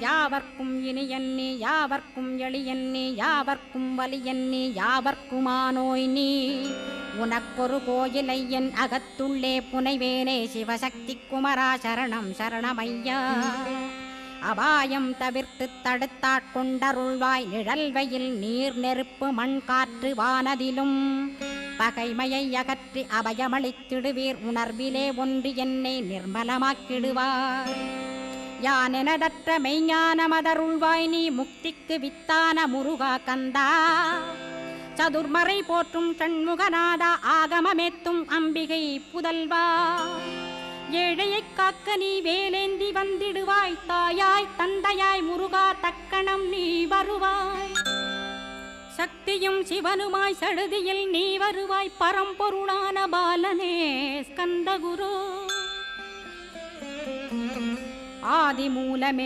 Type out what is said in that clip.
யாவர்க்கும் இனியன் நீ யாவர்க்கும் எளியன் நீ யாவர்க்கும் வலியன் நீ யாவர்க்குமானோய் நீ உனக்கொரு கோயிலை என் அகத்துள்ளே புனைவேனே சிவசக்தி குமரா சரணம் சரணமையா அபாயம் தவிர்த்து தடுத்தாட்கொண்டருள்வாய் நிழல்வையில் நீர் நெருப்பு மண் காற்று வானதிலும் பகைமையை அகற்றி அபயமளித்திடுவீர் உணர்விலே ஒன்று என்னை நிர்மலமாக்கிடுவார் யானெனதற்ற மெய்ஞானமதருள்வாய் நீ முக்திக்கு வித்தான முருகா கந்தா சதுர்மறை போற்றும் சண்முகநாதா ஆகமமேத்தும் அம்பிகை புதல்வா ஏழையை காக்க நீ வேலேந்தி வந்திடுவாய் தாயாய் தந்தையாய் முருகா தக்கணம் நீ வருவாய் சக்தியும் சிவனுமாய் சடுதியில் நீ வருவாய் பரம்பொருளான பாலனே ஸ்கந்தகுரு ஆதி மூலமே